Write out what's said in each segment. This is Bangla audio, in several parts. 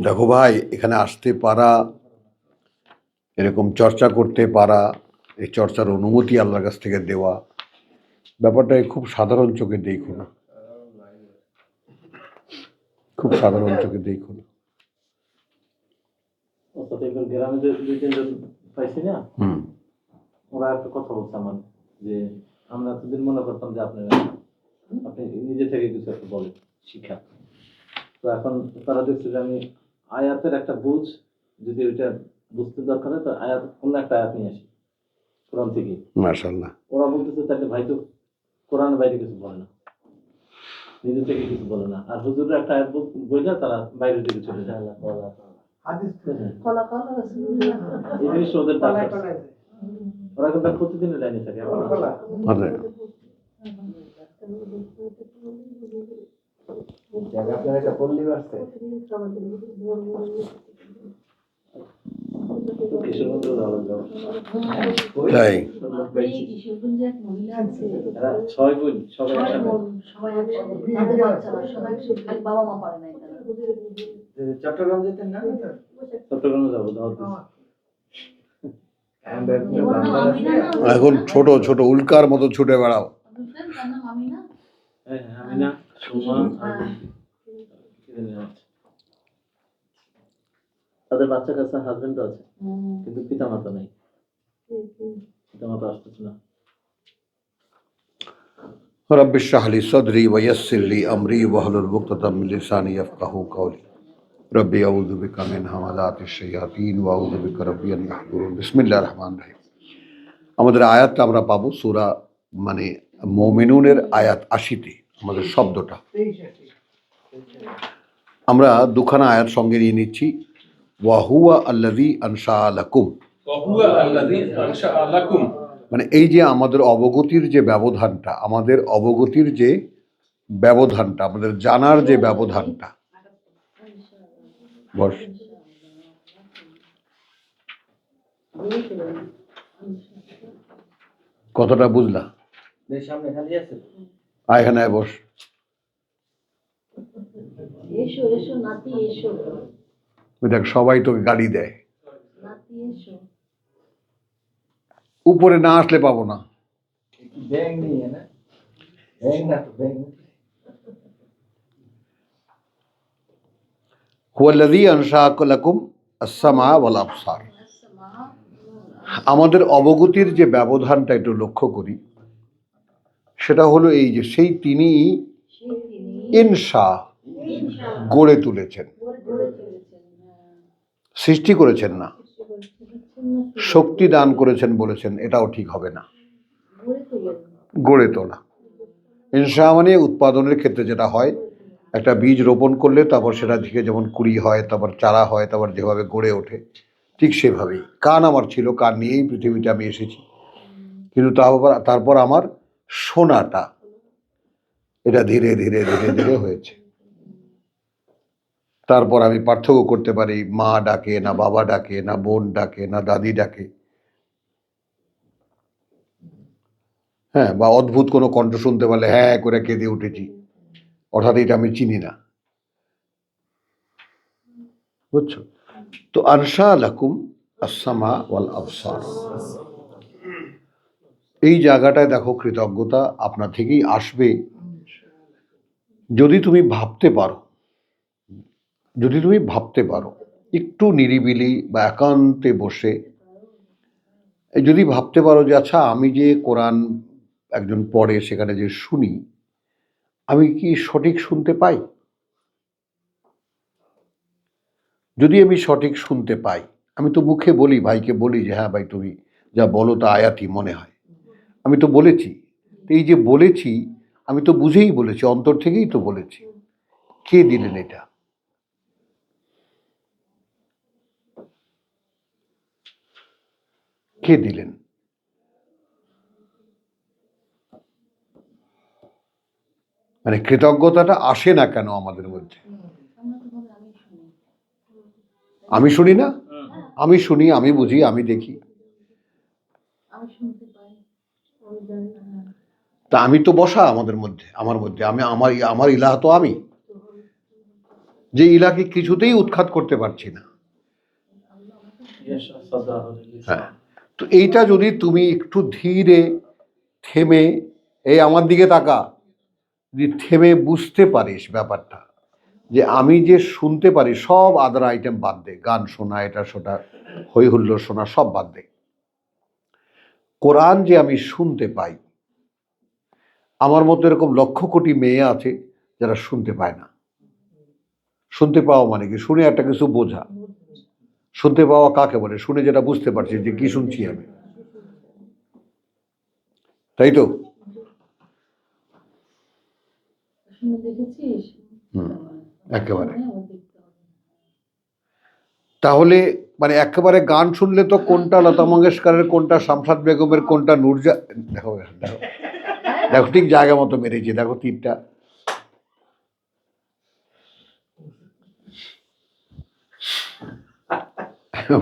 দেখো ভাই, এখানে আসতে পারা, এরকম চর্চা করতে পারা, এই চর্চার অনুমতি আল্লাহর কাছ থেকে দেওয়া, ব্যাপারটা খুব সাধারণ চোখে দেখো না, খুব সাধারণ চোখে দেখো না। গ্রামে দুই তিনজন পাইছি না, ওরা একটা কথা বলছে আমার, যে আমরা এতদিন মনে করতাম যে আপনি নিজে থেকে কিছু একটা বলেন শিক্ষা, তো এখন তারা দেখছে যে আমি আয়াতের একটা বুঝ, যদি ওইটা বুঝতে দরকার হয় তো আয়াত, অন্য একটা আয়াত নিয়ে আসি কোরআন থেকে। মাশাআল্লাহ। ওরা বলতেছে তাহলে ভাই তো কোরআনের বাইরে কিছু বলে না, নিজে থেকে কিছু বলে না, আর হুজুরের একটা আয়াত বললে তারা বাইরের দিকে চলে যায়। এই জিনিস ওদের ওরা কিন্তু প্রতিদিনের লাইনে থাকে। আপনার একটা পল্লী আছে তাই 6 বোন সবাই একসাথে, বাবা মা পারে নাই। চট্টগ্রাম যেতেন না? চট্টগ্রামে যাবো দাওয়াত। এখন ছোট ছোট উল্কার মতো ছুটে বেড়াও। আমিনা, সুমা, তাদের বাচ্চা কাচ্চা, হাজবেন্ড আছে, কিন্তু পিতা মাতা নাই, পিতা মাতা আসতেছে না। رب اشرح لي صدري ويسر لي امري واحلل عقدة من لساني يفقهوا قولي ربي اعوذ بك من همزات الشياطين واعوذ بك ربي ان يحضرون بسم الله الرحمن الرحيم। আমাদের আয়াতটা আমরা পাবো সূরা মানে মুমিনুনের আয়াত 80-তে আমাদের শব্দটা। আমরা দুখানা আয়াত সঙ্গে নিয়ে নিচ্ছি। ওয়া হুয়া আল্লাযী আনশা লাকুম, মানে এই যে আমাদের অবগতির যে ব্যবধানটা, আমাদের অবগতির যে ব্যবধানটা, আমাদের জানার যে ব্যবধানটা, বস কতটা বুঝলা? এখানে বস। দেখ সবাই তোকে গালি দেয়, উপরে না আসলে পাবো না। হুয়াল্লাযী আনশাআ লাকুম আস-সামআ ওয়াল আবসার। আমাদের অবগতির যে ব্যবধানটা একটু লক্ষ্য করি, সেটা হলো এই যে সেই তিনি ইনশা গড়ে তুলেছেন, সৃষ্টি করেছেন না। শক্তি দান করেছেন বলেছেন, এটাও ঠিক হবে না, গড়ে তোলা। ইনশা মানে উৎপাদনের ক্ষেত্রে যেটা হয়, একটা বীজ রোপণ করলে তারপর সেটা থেকে যেমন কুড়ি হয়, তারপর চারা হয়, তারপর যেভাবে গড়ে ওঠে, ঠিক সেভাবেই। কান আমার ছিল, কান নিয়েই পৃথিবীতে আমি এসেছি, কিন্তু তারপর আমার শোনাটা এটা ধীরে ধীরে ধীরে ধীরে হয়েছে। তারপর আমি পার্থক্য করতে পারি, মা ডাকে না বাবা ডাকে, না বোন ডাকে না দাদি ডাকে, হ্যাঁ, বা অদ্ভুত কোনো কণ্ঠ শুনতে পারলে হ্যাঁ করে কেঁদে উঠেছি, অর্থাৎ এটা আমি চিনি না, বুঝছো? তো আনশা লাকুম আস-সামা ওয়াল আবসার, এই জায়গাটায় দেখো কৃতজ্ঞতা আপনা থেকেই আসবে যদি তুমি ভাবতে পারো, যদি তুমি ভাবতে পারো একটু নিরিবিলি বা একান্তে বসে যদি ভাবতে পারো যে আচ্ছা আমি যে কোরআন একজন পড়ে সেখানে যে শুনি, আমি কি সঠিক শুনতে পাই? যদি আমি সঠিক শুনতে পাই, আমি তো মুখে বলি, ভাইকে বলি যে হ্যাঁ ভাই তুমি যা বলো তা আয়াতি মনে হয়, আমি তো বলেছি। এই যে বলেছি, আমি তো বুঝেই বলেছি, অন্তর থেকেই তো বলেছি। কে দিলেন এটা? কে দিলেন? মানে কৃতজ্ঞতাটা আসে না কেন আমাদের মধ্যে? আমি শুনি না, আমি শুনি, আমি বুঝি, আমি দেখি, তা আমি তো বসা আমাদের মধ্যে, আমার মধ্যে, আমি আমার ইলাহ তো আমি, যে ইলাকে কিছুতেই উৎখাত করতে পারছি না। হ্যাঁ, তো এইটা যদি তুমি একটু ধীরে থেমে, এই আমার দিকে তাকা, যদি থেমে বুঝতে পারিস ব্যাপারটা, যে আমি যে শুনতে পারি সব আদার আইটেম বাদ দে, গান শোনা, এটা শোনা, হই হুল্লোড় শোনা সব বাদ দে, কোরআন যে আমি শুনতে পাই, আমার মতো এরকম লক্ষ কোটি মেয়ে আছে যারা শুনতে পায় না। শুনতে পাওয়া মানে কি? শুনে একটা কিছু বোঝা। শুনতে পাওয়া কাকে বলে? শুনে যেটা বুঝতে পারছি যে কি শুনছি আমি, তাই তো? একেবারে। তাহলে মানে একেবারে গান শুনলে তো কোনটা লতা মঙ্গেশকরের, কোনটা শামসাদ বেগমের, কোনটা নুরজা, দেখো দেখো দেখো, ঠিক জায়গা মতো মেরেছি, দেখো তীরটা।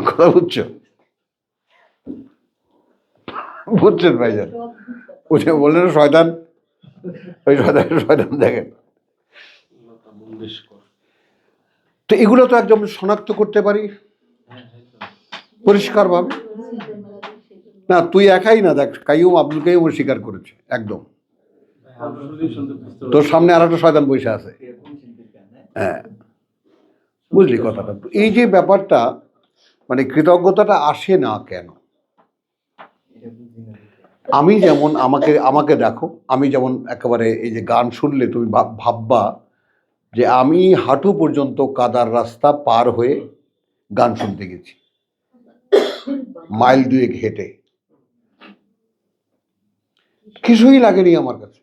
কথা বুঝছো? বুঝছেন ভাইজান? উঠে বললেন শয়তান, ওই শয়তান দেখেন। তো এগুলো তো একদম শনাক্ত করতে পারি পরিষ্কার ভাবে। না তুই একাই না, দেখ কাইয়ুম, আব্দুল কাইয়ুম স্বীকার করেছে একদম। তোর সামনে আর একটা শয়তান বসে আছে। হ্যাঁ, বুঝলি কথাটা? এই যে ব্যাপারটা, মানে কৃতজ্ঞতাটা আসে না কেন? আমি যেমন, আমাকে দেখো, আমি যেমন একেবারে এই যে গান শুনলে তুমি ভাববা যে আমি হাঁটু পর্যন্ত কাদার রাস্তা পার হয়ে গান শুনতে গেছি, মাইল 2 হেঁটে, কিছুই লাগেনি আমার কাছে।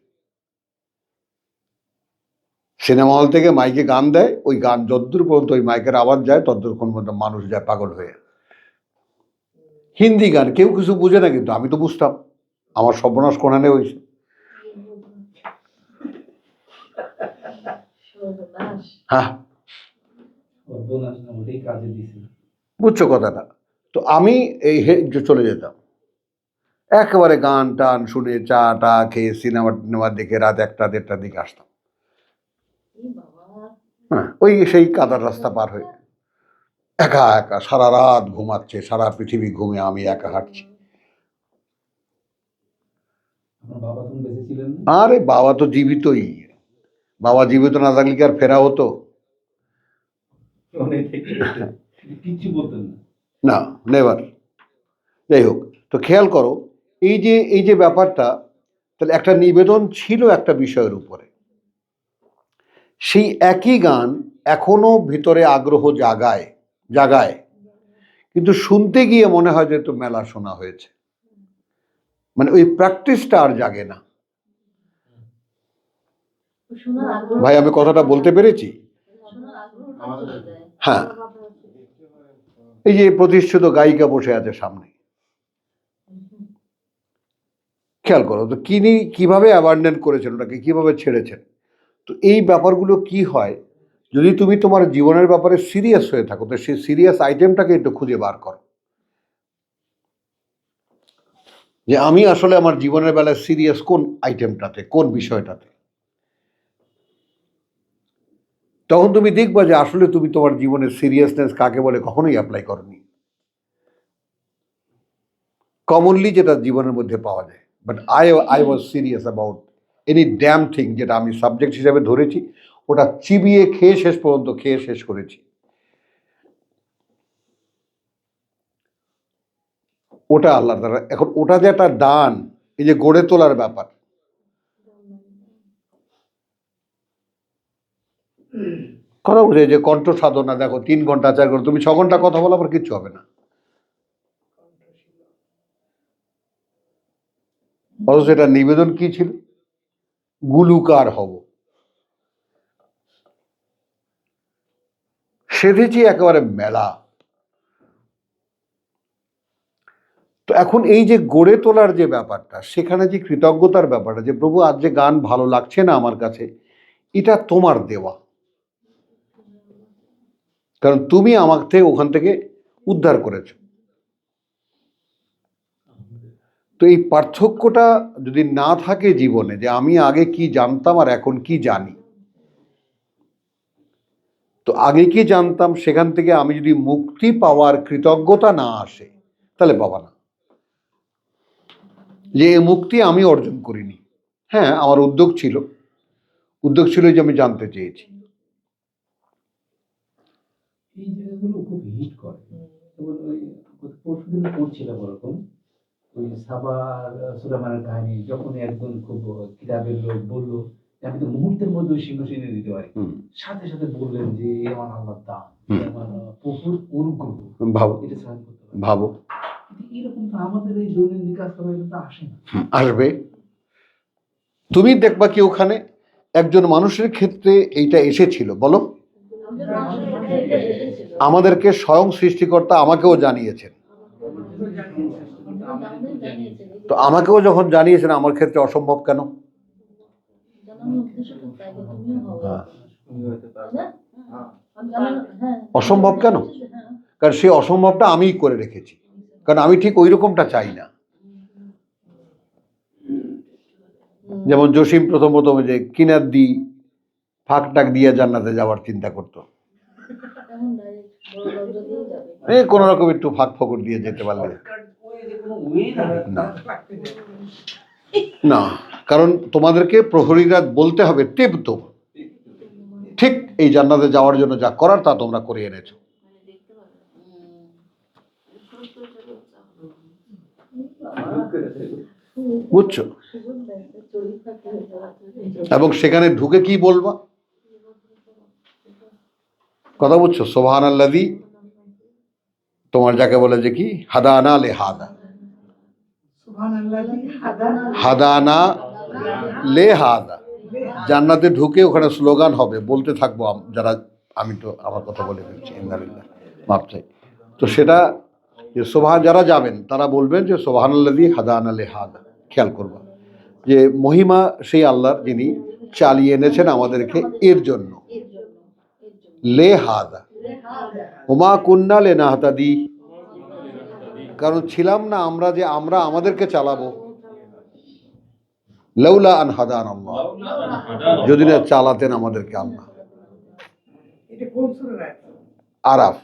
সিনেমা হল থেকে মাইকে গান দেয়, ওই গান যদ্দূর পর্যন্ত ওই মাইকের আওয়াজ যায় তদ্দূরক্ষণ পর্যন্ত মানুষ যায় পাগল হয়ে। হিন্দি গান কেউ কিছু বুঝে না, কিন্তু আমি তো বুঝতাম। আমার সর্বনাশ কোনানে হয়েছে। হ্যাঁ, বুঝছো কথাটা? তো আমি এই চলে যেতাম, একেবারে গান টান শুনে চা টা খেয়ে সিনেমা টিনেমা দেখে রাত 1টা 1:30টার দিকে আসতাম। হ্যাঁ, ওই সেই কাদার রাস্তা পার হয়ে একা একা সারা রাত ঘুমাচ্ছে, সারা পৃথিবী ঘুমে, আমি একা হাঁটছি। আরে বাবা তো জীবিতই, বাবা জীবিত না থাকলে কি আর ফেরা হতো? না, নেভার। যাই হোক, তো খেয়াল করো এই যে ব্যাপারটা, তাহলে একটা নিবেদন ছিল একটা বিষয়ের উপরে, সেই একই গান এখনো ভিতরে আগ্রহ জাগায়, কিন্তু শুনতে গিয়ে মনে হয় যে তো মেলা শোনা হয়েছে, মানে ওই প্র্যাকটিসটা আর জাগে না। ভাই আমি কথাটা বলতে পেরেছি? হ্যাঁ, এই যে প্রতিষ্ঠিত গায়িকা বসে আছে সামনে, খেয়াল করো তো কিভাবে অ্যাবান্ডন করেছেন, ওটাকে কিভাবে ছেড়েছেন। তো এই ব্যাপারগুলো কি হয়, যদি তুমি তোমার জীবনের ব্যাপারে সিরিয়াস হয়ে থাকো, তো সেই সিরিয়াস আইটেমটাকে একটু খুঁজে বার করো, যে আমি আসলে আমার জীবনের বেলায় সিরিয়াস কোন আইটেমটাতে, কোন বিষয়টাতে। তখন তুমি দেখবা যে আসলে তুমি তোমার জীবনের সিরিয়াসনেস কাকে বলে কখনোই অ্যাপ্লাই করনি। কমনলি যেটা জীবনের মধ্যে পাওয়া যায়, but I was serious about any damn thing, যেটা আমি সাবজেক্ট হিসাবে ধরেছি, ওটা চিবিয়ে খেয়ে শেষ করেছি। ওটা আল্লাহ তাআলা, এখন ওটা যে একটা দান, এই যে গড়ে তোলার ব্যাপার, কথা বুঝে, যে কণ্ঠ সাধনা, দেখো 3 ঘন্টা 4 ঘন্টা, তুমি 6 ঘন্টা কথা বলো, আবার কিচ্ছু হবে না। অথচ এটা নিবেদন কি ছিল? গুলুকার হব, সেধেছি একেবারে মেলা। তো এখন এই যে গড়ে তোলার যে ব্যাপারটা, সেখানে যে কৃতজ্ঞতার ব্যাপারটা, যে প্রভু আজ যে গান ভালো লাগছে না আমার কাছে, এটা তোমার দেওয়া, কারণ তুমি আমাকে ওখান থেকে উদ্ধার করেছো। তো এই পার্থক্যটা যদি না থাকে জীবনে, যে আমি আগে কি জানতাম আর এখন কি জানি, তো আগে কি জানতাম সেখান থেকে আমি যদি মুক্তি পাওয়ার কৃতজ্ঞতা না আসে তাহলে পাবা না। যে এই মুক্তি আমি অর্জন করিনি, হ্যাঁ আমার উদ্যোগ ছিল যে আমি জানতে চেয়েছি। এই জায়গাগুলো খুব হিট করে। যেমন ওই পরশুদিন পড়ছিলাম ওরকম, ওই সাবার সুলাইমানের কাহিনী, যখন একজন খুব কিতাবের লোক বললো আমি তো মুহূর্তের মধ্যে ওই সিংহাসনে দিতে পারি, সাথে সাথে বললেন যে এ আমার আল্লাহর দান, আমার প্রভুর অনুগ্রহ, ভাবো এটা সাহায্য করতে পারে। ভাবো কিন্তু এরকম তো আমাদের এই দৈনন্দিন কাজ করা তো আসে না। আসবে। তুমি দেখবা কি ওখানে একজন মানুষের ক্ষেত্রে এইটা এসেছিল, বলো আমাদেরকে স্বয়ং সৃষ্টিকর্তা আমাকেও জানিয়েছেন। তো আমাকেও যখন জানিয়েছেন আমার ক্ষেত্রে অসম্ভব কেন? অসম্ভব কেন? কারণ সেই অসম্ভবটা আমিই করে রেখেছি, কারণ আমি ঠিক ওই রকমটা চাই না। যেমন জসিম প্রথম যে কিনার দি ফাঁক টাক দিয়ে জান্নাতে যাওয়ার চিন্তা করতো, এই কোন রকম একটু ফাঁক ফকর দিয়ে যেতে পারলে না, না, কারণ তোমাদেরকে প্রহরীরা বলতে হবে তেবতো, ঠিক এই জান্নাতে যাওয়ার জন্য যা করার তা তোমরা করে এনেছো। বুঝছো? এবং সেখানে ঢুকে কি বলবা, কথা বুঝছো? সুবহানাল্লাযী, তোমার যাকে বলে যে কি হাদানা লে হাদা, হাদানা লে হাদা, জান্নাতে ঢুকে ওখানে স্লোগান হবে, বলতে থাকবো যারা, আমি তো আমার কথা বলে ফেলছি, ইন্নালিল্লাহ, মাপ চাই। তো সেটা যে সুবহান, যারা যাবেন তারা বলবেন যে সুবহানাল্লাযী হাদানা লে হাদা। খেয়াল করবা যে মহিমা সেই আল্লাহর যিনি চালিয়ে এনেছেন আমাদেরকে এর জন্য। লে হাদা ওমা কুন্না লে নাহতাদি, কারণ ছিলাম না আমরা যে আমরা আমাদেরকে চালাবো। লাউলা আন হাদান আল্লাহ, যদি না চালাতেন আমাদেরকে আল্লাহ। আরাফ।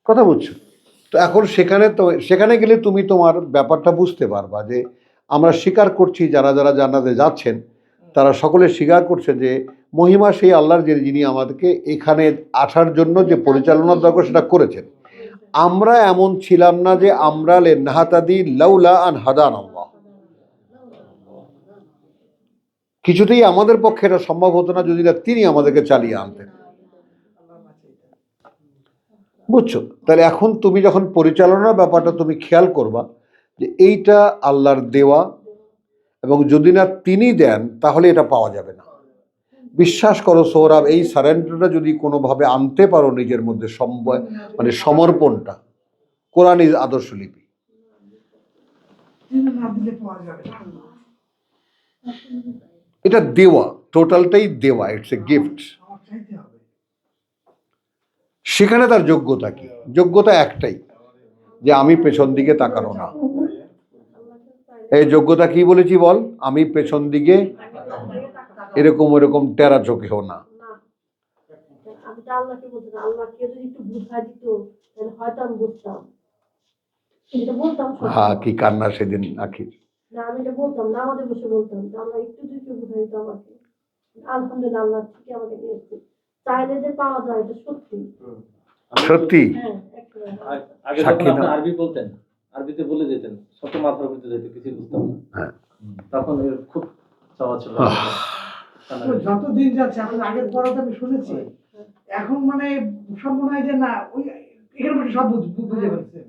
কথা বুঝছো? তো এখন সেখানে গেলে তুমি তোমার ব্যাপারটা বুঝতে পারবা যে আমরা স্বীকার করছি, যারা যারা জান্নাতে যাচ্ছেন তারা সকলে স্বীকার করছে যে মহিমা সেই আল্লাহর যিনি আমাদেরকে এখানে আসার জন্য যে পরিচালনার দরকার সেটা করেছেন। আমরা এমন ছিলাম না যে আমরা লে নাহতাদি লাউলা আন হাদান আল্লাহ, কিছুতেই আমাদের পক্ষে এটা সম্ভব হতো না যদি না তিনি আমাদেরকে চালিয়ে আনতেন। বুঝছো? তাহলে এখন তুমি যখন পরিচালনার ব্যাপারটা তুমি খেয়াল করবা যে এইটা আল্লাহর দেওয়া, এবং যদি না তিনি দেন তাহলে এটা পাওয়া যাবে না। বিশ্বাস করো সৌরভ, এই সারেন্ডারটা যদি কোনোভাবে আনতে পারো নিজের মধ্যে, মানে সমর্পণটা, কোরআন ইজ আদর্শ লিপি। এটা দেওয়া, টোটালটাই দেওয়া, ইটস এ গিফট। সেখানে তার যোগ্যতা কি? যোগ্যতা একটাই, যে আমি পেছন দিকে তাকানো না। এই যোগ্যতা কি বলেছি বল? আমি পেছন দিকে এরকম ওরকম টেরা চোখেও না। হ্যাঁ, কি কান্না সেদিন আখির। সত্যি সাক্ষী আরবি বলতেন, আরবিতে বলে যেতেন, শত মাথার উপরে যেত, কিছু বুঝতাম না। তখন খুব চাওয়া ছিল। যতদিন যাচ্ছে এখন আগের পরে আমি শুনেছি, এখন মানে সব মনে হয় যে না ওই এখানে সব বুঝে ফেলছে।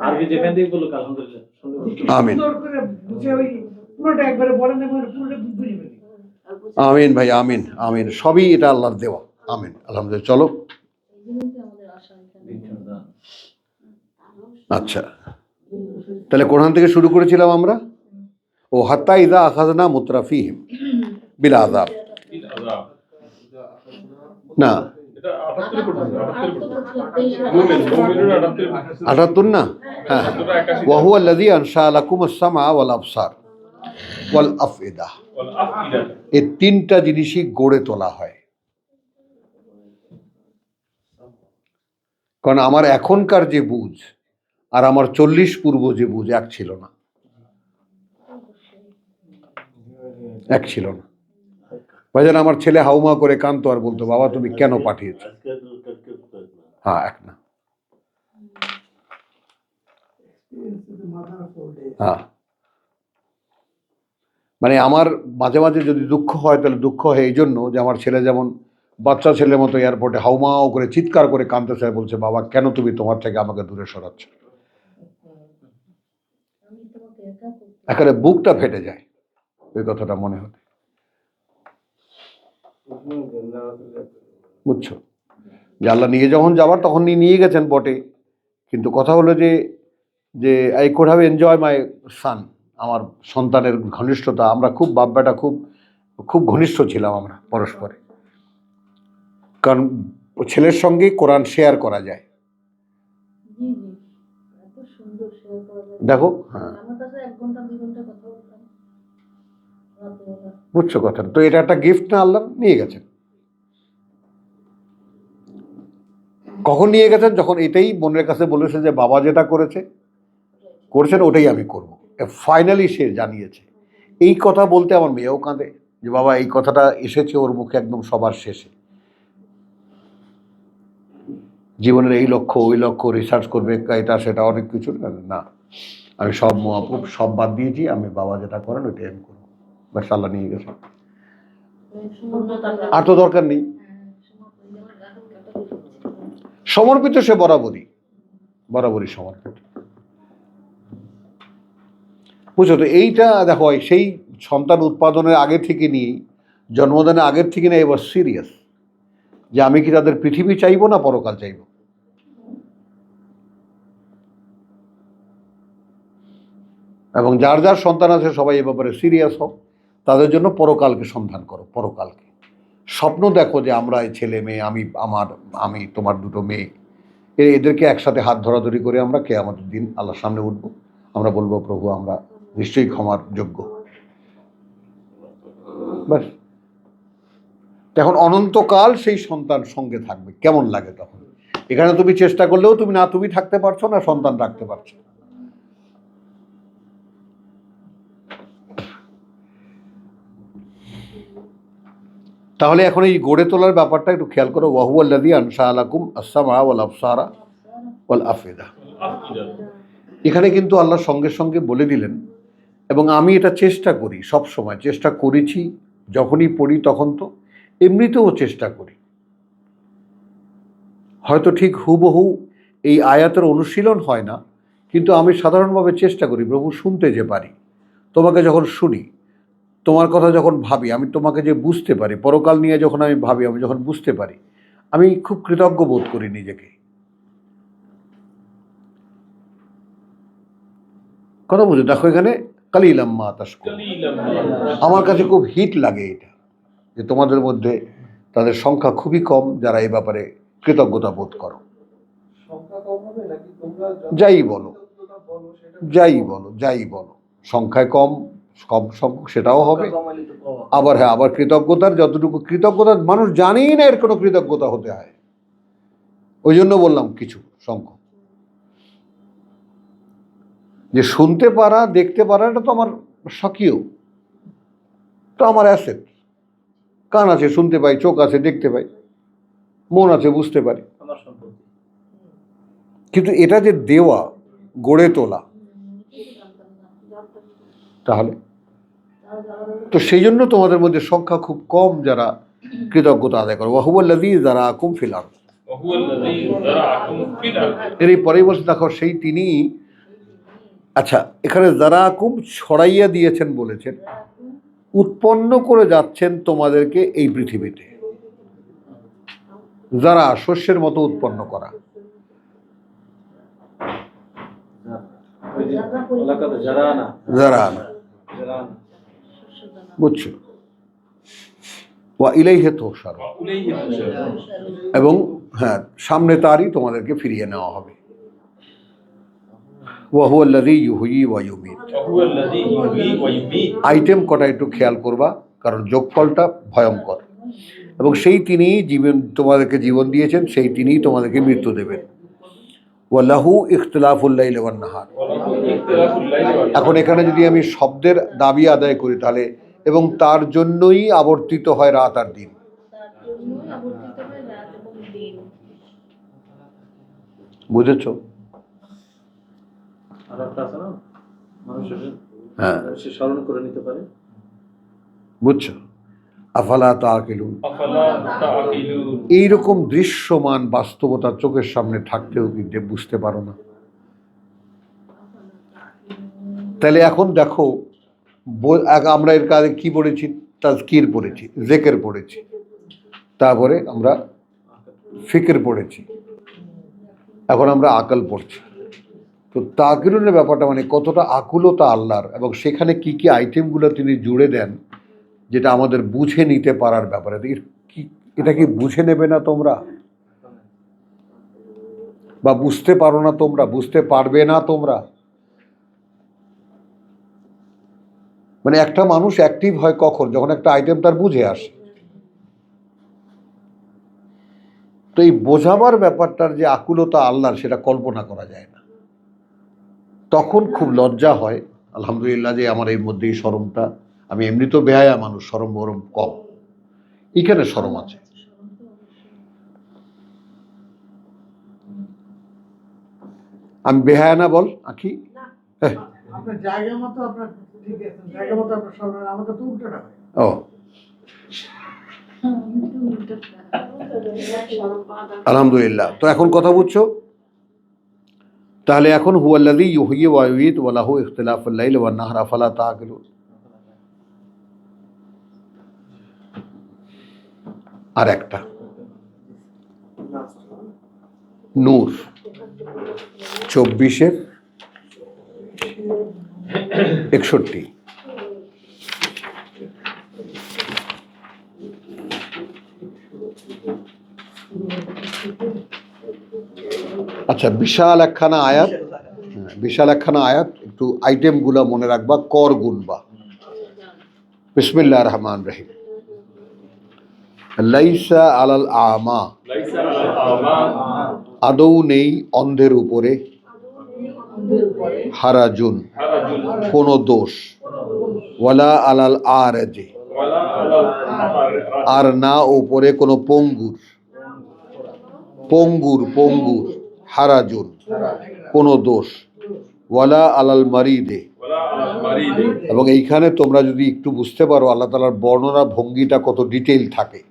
আরবি যেখান থেকে বলুক আলহামদুলিল্লাহ, আমিন, সুন্দর করে বুঝে ওই পুরোটা একবারে বলেন এবং পুরোটা বুঝে ফেলি। আমিন ভাই, আমিন আমিন, সবই এটা আল্লাহর দেওয়া। আমিন, আলহামদুলিল্লাহ। চলো, আচ্ছা, তাহলে কোরআন থেকে শুরু করেছিলাম আমরা। ও হাত্তা ইযা আখাযনা মুতরাফিহিম বিল আযাব, না এটা 78 পর্যন্ত 78 না? হ্যাঁ। ওয়াহুয়া আল্লাযী আনশা লাকুম আস-সামআ ওয়াল আবসার ওয়াল আফইদা। এই তিনটা জিনিসই গড়ে তোলা হয়। কারণ আমার এখনকার যে বুঝ আর আমার 40 পূর্ব যে বুঝ এক ছিল না, এক ছিল না। ভাইজান, আমার ছেলে হাউমা করে কাঁদতো আর বলতো, বাবা তুমি কেন পাঠিয়েছো? হ্যাঁ, এক না। হ্যাঁ, মানে আমার মাঝে মাঝে যদি দুঃখ হয় তাহলে দুঃখ হয় এই জন্য যে আমার ছেলে যেমন বাচ্চা ছেলের মতো এয়ারপোর্টে হাউমাও করে চিৎকার করে কাঁদতেছে, বলছে বাবা কেন তুমি তোমার থেকে আমাকে দূরে সরাচ্ছ? একেবারে বুকটা ফেটে যায় ওই কথাটা মনে হতে, বুঝছো? যে আল্লাহ নিয়ে যখন যাবার তখন নিয়ে গেছেন বটে, কিন্তু কথা হলো যে যে I could have enjoy my son, আমার সন্তানের ঘনিষ্ঠতা। আমরা খুব বাপ বেটা খুব খুব ঘনিষ্ঠ ছিলাম আমরা পরস্পরে, কারণ ছেলের সঙ্গে কোরআন শেয়ার করা যায়। দেখো, হ্যাঁ, বুঝছো কথা? তো এটা একটা গিফট না, আল্লাহ নিয়ে গেছেন। কখন নিয়ে গেছেন? যখন এটাই বোনের কাছে বলেছে যে বাবা যেটা করেছেন ওটাই আমি করব। ফাইনালি সে জানিয়েছে। এই কথা বলতে আমার মেয়েও কাঁদে যে বাবা এই কথাটা এসেছে ওর মুখে একদম সবার শেষে। জীবনের এই লক্ষ্য ওই লক্ষ্য, রিসার্চ করবে এটা সেটা অনেক কিছু না, আমি সব মহাপুর সব বাদ দিয়েছি, আমি বাবা যেটা করেন ওইটাই আমি করবো। ব্যাস, আল্লাহ নিয়ে গেছে, আর তো দরকার নেই। সমর্পিত সে বরাবরই সমর্পিত, বুঝছো তো? এইটা দেখো, সেই সন্তান উৎপাদনের আগে থেকে নিয়েই, জন্মদানের আগের থেকে নিয়ে এবার সিরিয়াস যে আমি কি তাদের পৃথিবী চাইবো না পরকাল চাইবো। এবং যার যার সন্তান আছে সবাই এ ব্যাপারে সিরিয়াস হোক, তাদের জন্য পরকালকে সন্ধান করো। পরকালকে স্বপ্ন দেখো যে আমরা এই ছেলে মেয়ে, আমি তোমার দুটো মেয়ে, এদেরকে একসাথে হাত ধরাধরি করে আমরা কিয়ামতের দিন আল্লাহর সামনে উঠবো। আমরা বলবো, প্রভু আমরা নিশ্চয়ই ক্ষমার যোগ্য। ব্যাস, এখন অনন্তকাল সেই সন্তান সঙ্গে থাকবে। কেমন লাগে তখন? এখানে তুমি চেষ্টা করলেও তুমি থাকতে পারছো না, সন্তান রাখতে পারছো। তাহলে এখন এই গড়ে তোলার ব্যাপারটা একটু খেয়াল করো। ওয়াহুয়াল্লাযী আনশা লাকুম আস-সামআ ওয়াল আবসারা ওয়াল আফইদা। এখানে কিন্তু আল্লাহ সঙ্গে সঙ্গে বলে দিলেন, এবং আমি এটা চেষ্টা করি, সব সময় চেষ্টা করেছি, যখনই পড়ি তখন তো এমনিতেও চেষ্টা করি। হয়তো ঠিক হুবহু এই আয়াতের অনুশীলন হয় না, কিন্তু আমি সাধারণভাবে চেষ্টা করি প্রভু শুনতে যে পারি। তোমাকে যখন শুনি, তোমার কথা যখন ভাবি, আমি তোমাকে যে বুঝতে পারি, পরকাল নিয়ে যখন আমি ভাবি, আমি যখন বুঝতে পারি, আমি খুব কৃতজ্ঞ বোধ করি নিজেকে। কথা বুঝো? দেখো এখানে কালিলাম মা তাশকুর, আমার কাছে খুব হিট লাগে এটা, যে তোমাদের মধ্যে তাদের সংখ্যা খুবই কম যারা এই ব্যাপারে কৃতজ্ঞতা বোধ করো। যাই বলো সংখ্যায় কম সংখ্যক সেটাও হবে। আবার কৃতজ্ঞতার যতটুকু কৃতজ্ঞতা মানুষ জানেই না এর কোনো কৃতজ্ঞতা হতে হয়, ওই জন্য বললাম কিছু সংখ্যক। যে শুনতে পারা, দেখতে পারা, এটা তো আমার স্বকীয়, তো আমার অ্যাসেট। কান আছে শুনতে পাই, চোখ আছে দেখতে পাই, মন আছে বুঝতে পারি, কিন্তু এটা যে দেওয়া, গড়ে তোলা, তাহলে তো সেই জন্য তোমাদের মধ্যে সংখ্যা খুব কম যারা কৃতজ্ঞতা আদায় করে। ওয়াহুয়াল্লাযী যারাকুম ফিল আরদ, এর পরেই বলছে দেখো সেই তিনি। আচ্ছা, এখানে যারাকুম ছড়াইয়া দিয়েছেন বলেছেন, উৎপন্ন করে যাচ্ছেন তোমাদেরকে এই পৃথিবীতে। যারা শস্যের মতো উৎপন্ন করা, যারা বুঝছো? ওয়া ইলাইহি তুহশারুন, এবং হ্যাঁ সামনে তারই তোমাদেরকে ফিরিয়ে নেওয়া হবে। ওয়া হুয়াল্লাযী ইউহয়ী ওয়া ইউমীত। আইটেম কটা একটু খেয়াল করবা, কারণ যোগফলটা ভয়ঙ্কর। এবং সেই তিনি জীবন তোমাদেরকে জীবন দিয়েছেন, সেই তিনিই তোমাদেরকে মৃত্যু দেবেন। ওয়া লাহু ইখতিলাফুল লাইলি ওয়ান নাহার। এখন এখানে যদি আমি শব্দের দাবি আদায় করি তাহলে, এবং তার জন্যই আবর্তিত হয় রাত আর দিন। বুঝেছো? আর একটা আছে না, মানুষের হ্যাঁ, সে স্মরণ করে নিতে পারে। বুঝছো? আফালা তাআকিলুন। এইরকম দৃশ্যমান বাস্তবতা চোখের সামনে থাকতেও কিন্তু বুঝতে পারো না। তাহলে এখন দেখো, আমরা এর কাজে কি পড়েছি? তাজকির পড়েছি, জিকির পড়েছি, তারপরে আমরা ফিকির পড়েছি, এখন আমরা আকল পড়ছি। তো তাকিলুনের ব্যাপারটা মানে কতটা আকুলতা আল্লাহর, এবং সেখানে কি কি আইটেমগুলো তিনি জুড়ে দেন যেটা আমাদের বুঝে নিতে পারার ব্যাপারে। এটা কি বুঝে নেবে না তোমরা, বা বুঝতে পারো না তোমরা, বুঝতে পারবে না তোমরা? মানে একটা মানুষ অ্যাক্টিভ হয় কখন? যখন একটা আইটেম তার বুঝে আসে। তো এই বোঝাবার ব্যাপারটার যে আকুলতা আল্লাহর, সেটা কল্পনা করা যায় না। তখন খুব লজ্জা হয়, আলহামদুলিল্লাহ যে আমার এর মধ্যে এই শরমটা, আমি এমনি তো বেহায়া মানুষ, শরম বরম কম, এখানে শরম আছে। আমি বেহায়া না বল আখি? আপনার জায়গা মতো আপনার ঠিক আছে, জায়গা মতো আপনার সব, আমাদের তো উল্টোটা হয়। ও আলহামদুলিল্লাহ। তো এখন কথা বুঝছো? তাহলে এখন হুয়াল্লাযী ইউহয়ী ওয়া ইউমীত ওয়া লাহু ইখতিলাফুল লাইলি ওয়ান নাহার আফালা তাআকিলুন। আর একটা নূর 24-61। আচ্ছা, বিশাল একখানা আয়াত, বিশাল একখানা আয়াত, একটু আইটেমগুলো মনে রাখবা, কর গুনবা। বিসমিল্লাহির রহমানির রহিম। লাইসা আলাল আমা, আদৌ নেই অন্ধের উপরে, হারাজুন কোনো দোষ, ওয়ালা আলাল আরাজে আর না উপরে কোনো পঙ্গুর, পঙ্গুর পঙ্গুর, হারাজুন কোনো দোষ, ওয়ালা আলাল মারিদে। এবং এইখানে তোমরা যদি একটু বুঝতে পারো আল্লাহ তাআলার বর্ণনা ভঙ্গিটা কত ডিটেইল থাকে।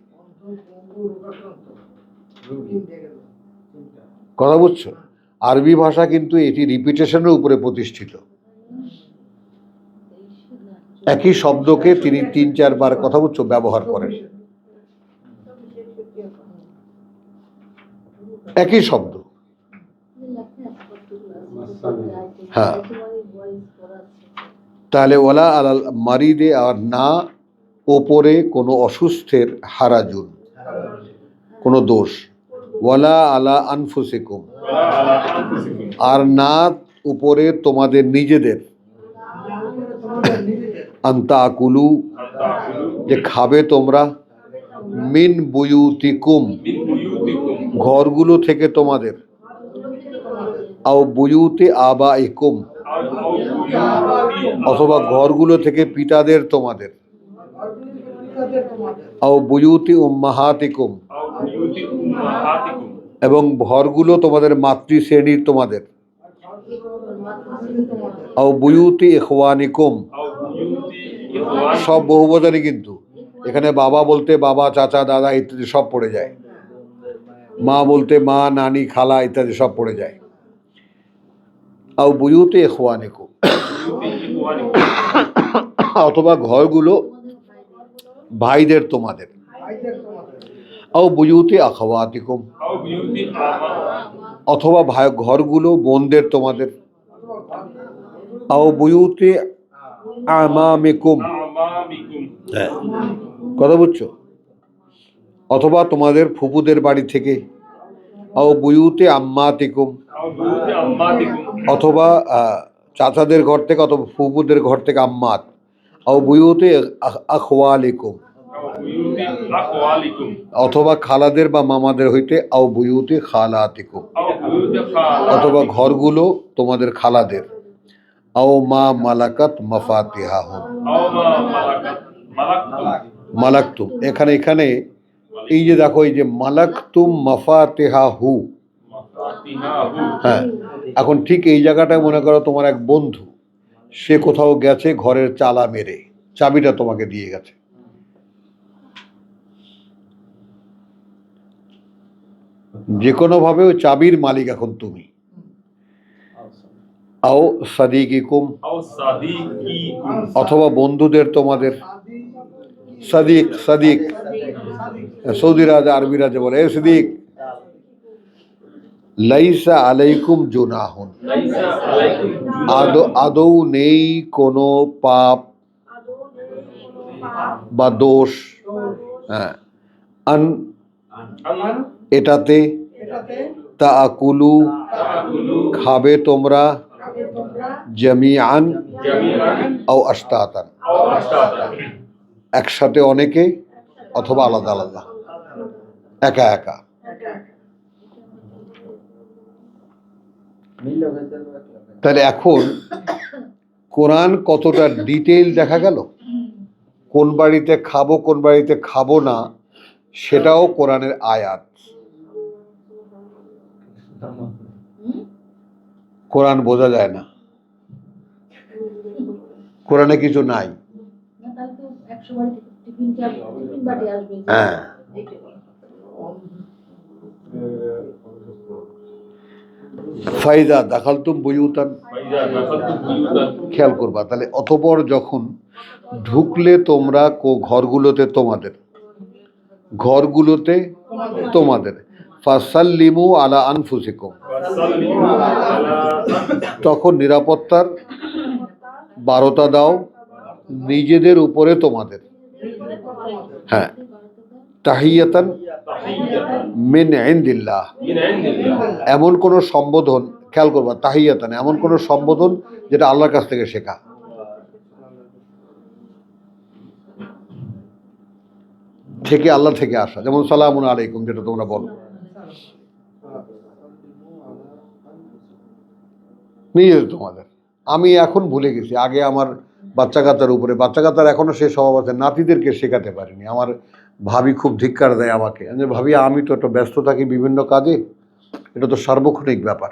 কথা বুঝছো? আরবি ভাষা কিন্তু এটি রিপিটেশনের উপরে প্রতিষ্ঠিত। একই শব্দকে তিনি 3-4 বার, কথা বুঝছো, ব্যবহার করেন। একই শব্দ, হ্যাঁ। তাহলে ওয়ালা আলাল মারিদে আর না ওপরে কোনো অসুস্থের, হারাজুন কোনো দোষ, ওয়ালা আলা আনফুসিকুম আর না উপরে তোমাদের নিজেদের, আনতাকুলু যে খাবে তোমরা, মিন বুয়ুতিকুম ঘরগুলো থেকে তোমাদের, আও বুয়ুতি আবাইকুম অথবা ঘরগুলো থেকে পিতাদের তোমাদের, আও বুয়ুতি উম্মাহাতিকুম এবং ঘরগুলো তোমাদের মাতৃশ্রেণীর তোমাদের, আও বুয়ুতি ইখওয়ানিকুম সব বহুবচনে, কিন্তু এখানে বাবা বলতে বাবা, চাচা, দাদা ইত্যাদি সব পড়ে যায়, মা বলতে মা, নানি, খালা ইত্যাদি সব পড়ে যায়। আও বুয়ুতি ইখওয়ানিকুম অথবা ঘরগুলো ভাইদের তোমাদের, আও বুয়ুতি আখাওয়াতিকুম অথবা ভাই ঘরগুলো বোনদের তোমাদের, আও বুয়ুতি আমামিকুম, কথা বুঝছো? অথবা তোমাদের ফুপুদের বাড়ি থেকে, আও বুয়ুতে আম্মাতিকুম, অথবা চাচাদের ঘর থেকে, অথবা ফুপুদের ঘর থেকে আম্মাত, আও বুয়ুতে আখওয়ালিকুম, অথবা খালাদের বা মামাদের হইতে, আও বুয়ুতে খালাতিকুম, অথবা ঘরগুলো তোমাদের খালাদের, আও মা মালাকাত মাফাতিহাহুম, মালাকতুম। এখানে এই যে দেখো, এই যে মালাকতুম মাফাতিহাহু, হ্যাঁ, এখন ঠিক এই জায়গাটায় মনে করো তোমার এক বন্ধু, সে কোথাও গেছে ঘরের চালা মেরে, চাবিটা তোমাকে দিয়ে গেছে। যে কোনো ভাবে ওই চাবির মালিক এখন তুমি। আও সাদিকিকুম, অথবা বন্ধুদের তোমাদের, সাদিক সাদিক সৌদি রাজা আরবি রাজা বলে, এ সিদ্দিক, লাইসা আলাইকুম জুনাহুন, আদৌ নেই কোনো পাপ বা দোষ, হ্যাঁ, আন এটাতে, তাকুলু খাবে তোমরা, জামিআন আও আশতাতান একসাথে অনেকে, অথবা আলাদা আলাদা, একা একা। তাহলে এখন কোরআন কতটা ডিটেইল দেখা গেল, কোন বাড়িতে খাবো কোন বাড়িতে খাবো না সেটাও কোরআনের আয়াত। কোরআন বোঝা যায় না, কোরআনে কিছু নাই। হ্যাঁ, ফাইদা দাখালতুম বুয়ুতান, খেয়াল করবা। তাহলে অতঃপর যখন ঢুকলে তোমরা ঘরগুলোতে, তোমাদের ফাসাল্লিমু আলা আনফুসিকুম, তখন নিরাপত্তার বারতা দাও নিজেদের উপরে তোমাদের। হ্যাঁ, তাহিয়াতান মিন ইনদিল্লাহ, এমন কোন সম্বোধন, খেয়াল করবা, তাহিয়াতান এমন কোন সম্বোধন যেটা আল্লাহর কাছ থেকে শেখা। আল্লাহ থেকে আসা, যেমন সালামুন আলাইকুম যেটা তোমরা বলো নিজেদের তোমাদের। আমি এখন ভুলে গেছি, আগে আমার বাচ্চা কাচ্চার এখনো সে স্বভাব আছে, নাতিদেরকে শেখাতে পারিনি। আমার ভাবি খুব ধিক্কার দেয় আমাকে, যে ভাবি আমি তো একটু ব্যস্ত থাকি বিভিন্ন কাজে, এটা তো সার্বক্ষণিক ব্যাপার।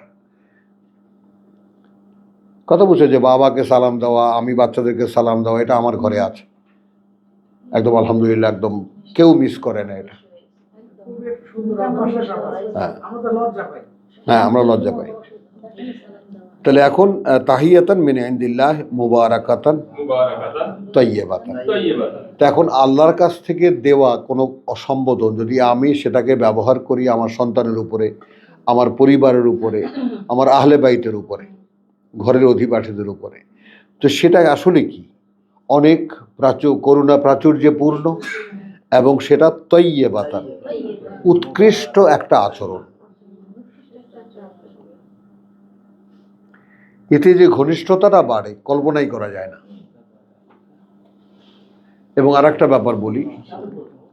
কথা বলছে যে বাবাকে সালাম দেওয়া, আমি বাচ্চাদেরকে সালাম দেওয়া, এটা আমার ঘরে আছে একদম, আলহামদুলিল্লাহ, একদম কেউ মিস করে না এটা। হ্যাঁ, আমরা লজ্জা পাই। তাহলে এখন তাহিয়াতান মিন ইনদিল্লাহ মুবারাকাতান তাইয়্যিবাতান, তা এখন আল্লাহর কাছ থেকে দেওয়া কোনো অসম্বোধন যদি আমি সেটাকে ব্যবহার করি আমার সন্তানের উপরে, আমার পরিবারের উপরে, আমার আহলে বাইতের উপরে, ঘরের অধিবাসীদের উপরে, তো সেটা আসলে কি অনেক করুণা প্রাচুর্যে পূর্ণ, এবং সেটা তাইয়্যিবাতান উৎকৃষ্ট একটা আচরণ। এতে যে ঘনিষ্ঠতাটা বাড়ে কল্পনাই করা যায় না। এবং আর একটা ব্যাপার বলি,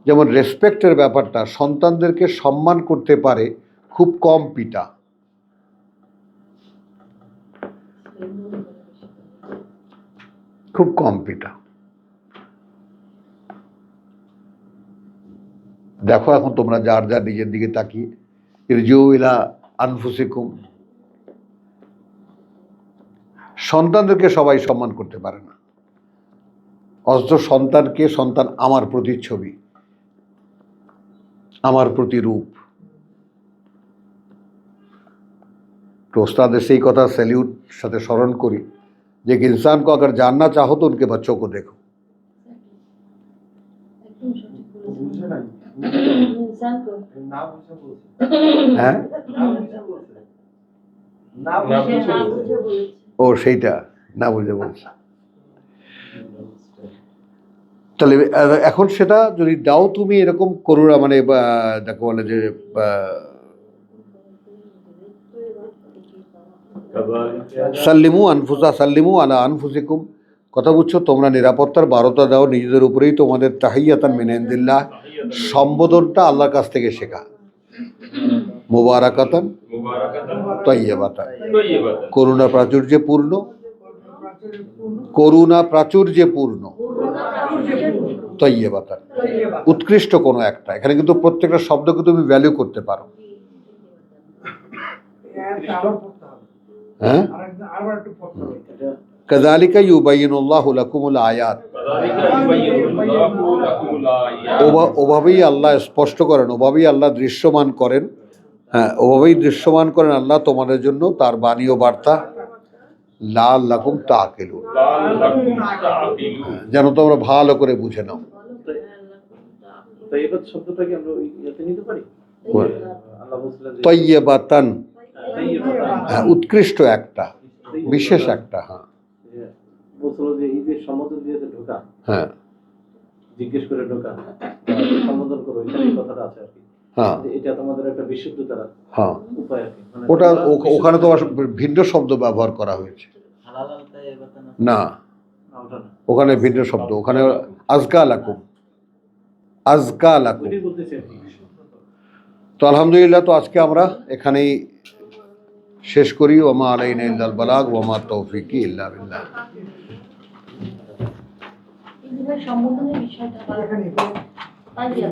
যেমন রেসপেক্টের ব্যাপারটা, সন্তানদেরকে সম্মান করতে পারে খুব কম পিতা। খুব কম পিতা। দেখো এখন তোমরা যার যার নিজের দিকে তাকিয়ে, ইরজিউ ইলা আনফুসিকুম, সন্তানদেরকে সবাই সম্মান করতে পারে না, অথচ সন্তান আমার প্রতিচ্ছবি, আমার প্রতিরূপ। तो उस्ताद से ही कथा सैल्यूट साथे स्मरण करी जे कि इंसान को अगर जानना चाहो तो उनके बच्चों को देखो। হ্যাঁ, ও সেইটা না বুঝে বলছে। তাহলে এখন সেটা যদি দাও তুমি এরকম করুণা মানে দেখো বলে যে সাল্লিমু আলা আনফুসিকুম, কথা বুঝছো, তোমরা নিরাপত্তার বারোটা দাও নিজেদের উপরেই, তোমাদের তাহিয়াতান মিন ইনদিল্লাহ, সম্বোধনটা আল্লাহর কাছ থেকে শেখা, মুবারাকাতান তাইয়্যিবাতান, করুণা প্রাচুর্যপূর্ণ, করুণা প্রাচুর্যপূর্ণ, তাইয়্যিবাতান, উৎকৃষ্ট কোনো একটা। এখানে কিন্তু প্রত্যেকটা শব্দকে তুমি ভ্যালু করতে পারো। হ্যাঁ, আবার একটু পড়তে হবে। কাযালিকা ইউবাইয়িনুল্লাহু লাকুমুল আয়াত, ওভাবেই আল্লাহ স্পষ্ট করেন, ওভাবেই আল্লাহ দৃশ্যমান করেন। হ্যাঁ, ওভাবেই দৃশ্যমান করেন আল্লাহ তোমাদের জন্য তার বাণী ও বার্তা, লাআল্লাকুম তাআকিলুন, যেন তোমরা ভালো করে বুঝে নাও। তাইয়্যিবাত শব্দটাকে আমরা ওই ইয়াতে নিতে পারি। আল্লাহ বলছিলেন যে তাইয়্যিবাতান, তাইয়্যিবাতান, হ্যাঁ, উৎকৃষ্ট একটা, বিশেষ একটা। হ্যাঁ বলছিল যে এই যে সম্বোধন দিয়ে যে ঢোকা, হ্যাঁ জিজ্ঞেস করে ঢোকা, সম্বোধন করো, এখানে এই কথাটা আছে আর কি। হ্যাঁ যে এটা তোমাদের একটা বিশুদ্ধতার হ্যাঁ, উপায় আর কি। মানে ওটা তোমরা ওখানে তো ভিন্ন শব্দ ব্যবহার করা হয়েছে হালাল তাইয়্যিবাতান আছে? না, না, ওটা না। ওখানে ভিন্ন শব্দ, ওখানে আজকা লাকুম, আজকা লাকুম। ওইটাই বলতেছি আর কি। তো আলহামদুলিল্লাহ, তো আজকে আমরা এখানেই শেষ করি। ওমা আলাইনা ইল্লাল বালাগ ওমা তৌফিকি ইল্লা বিল্লাহ। সম্বোধনের বিষয়টা এখানেই।